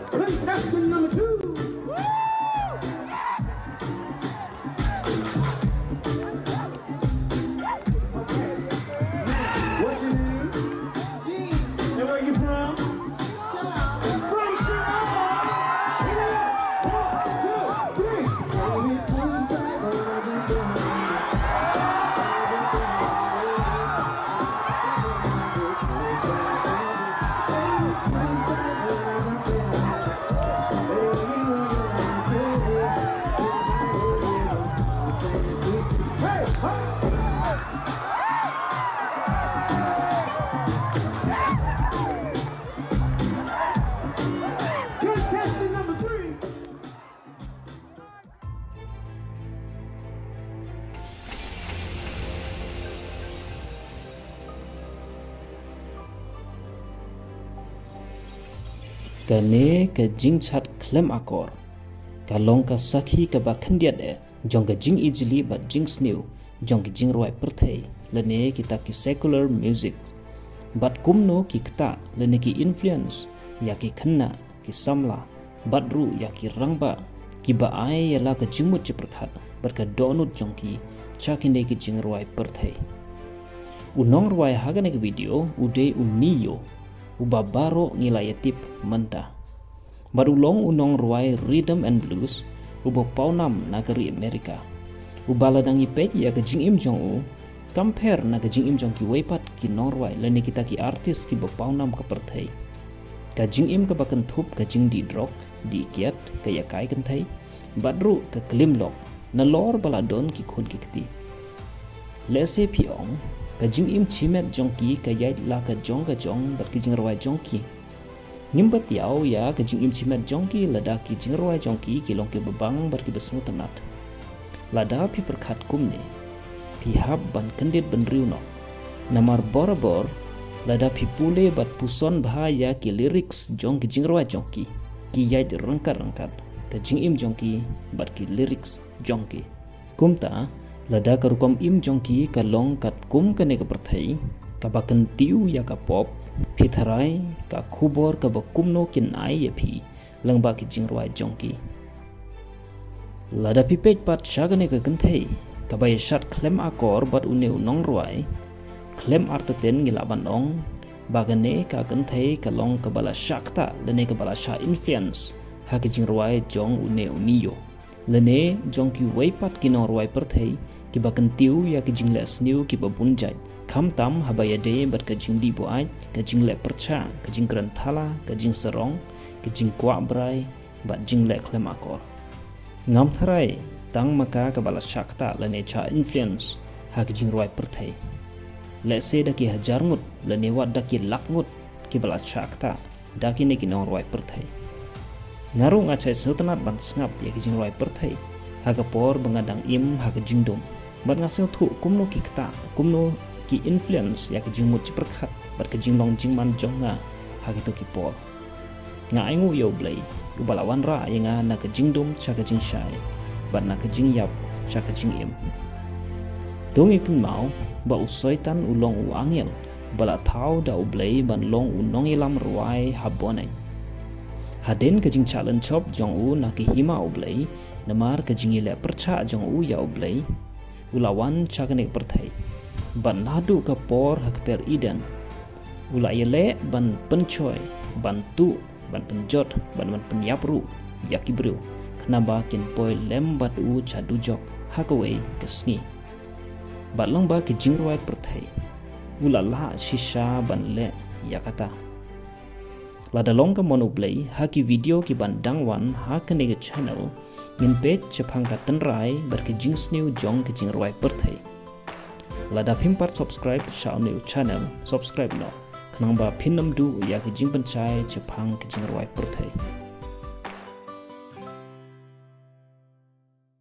Contestant number 2. What's your name? Jean, And where you from? shut up. From Chicago. Give it up. 1, 2, 3. Baby, come back Hey, huh? Contestant number 3. Kane ka jing chat klem akor kalong ka sakhi ka ba khandiat e jong ka jing easily but jing snew jong ki jing roi perthei lene kita ki secular music but kumno ki kta lene ki influence ya ki khanna ki samla badru ya ki rangba ki ba ai yala ka jingmut che prakhat bar ka donut jong ki chakinde ki jing roi perthei unong roi hagane ki video ude uniyo ubabaro nilayatip menta barulong unong ruai rhythm and blues ubo paunam nagari Amerika ubaladang ipet ya ke jing im jong u compare na ke jing im jong ki weipat ki nong ruai lene kita ki artis ki bo paunam ka perthai ka jing im ka bakan thup ka jing di drok di kiat ka ya kai kan thai badru ka klimlok na lor baladon ki khun ki kti lese piong ka jing im chimet jong ki ka yai la ka jong bar ki jing ruai jong ki nimbat yau ya ka jing im chimet jong ki lada ki jing ruai jong ki long ki babang bar ki besngu tanat lada pi perkhat kumne pi hab ban kendit ban riuno namar borabor lada pi pule bat puson bha ya ki lyrics jong ki jing ruai jong ki yai rangkat ka jing im jong ki bar ki lyrics jong ki kumta lada ka rukom im jong ki ka long kat kum ka ne ka perthai ka bakan tiu ya ka pop pitharai ka khubor ka bakumno kin ai ya phi langba ki jingruai jong ki lada pi pej pat shagane ka kanthai ka bai shat klem akor bat uneu nong ruai klem artaten gilaban ong bagane ka kanthai ka long ka bala shakta lene ka bala sha influence ha ki jingruai jong uneu niyo lene jong ki weipat ki nong ruai perthai ki bakan tiu ya ki jingle sniu ki babunjai kham tam habaya de bat ka jing di bo ai ka jingle percha ka jing kran thala ka jing sarong ka jing kwa brai bat jingle klem akor ngam tharai tang maka ka bala shakta lane cha influence ha ki jing roi perthai le se da ki hajar ngut lane wat da ki lak ngut ki bala shakta da ki ne ki nong roi perthai ngarung achai sultanat ban snap ya ki jing roi perthai ha ka por bangadang im ha ka jing dom bat ngaseng thu kumno ki kta kumno ki influence ya ke jingmut ci perkhat bat ke jinglong jingman jonga ha gitu ki por nga aingu yo blai u balawan ra yenga na ke jingdum cha ke jing shai bat na ke jing yap cha ke jing im dong ikin mau ba u soitan ulong u angel bala thau da u blai ban long u nong ilam ruai habonai haden ke jing challenge chop jong u na ke hima u blai namar ke jing ile percha jong u ya u blai ulawan cha ke nek perthai ban ladu ka por hak per idan ulayele ban pencoy bantu ban penjot ban penyapru yakibru kenaba kin poi lem bat u chadu jok hakaway kesni balang ba ki jingruai perthai ulala shisha ban le yakata ladalong ka monoblay haki video ki ban dangwan hakane channel min page chapang ka tenrai bar ki jingsniu jong ki jingruai perthai lada pimpar subscribe sa new channel subscribe no kanang ba pinam du ya ki jing pancai chapang ki jing roi perthai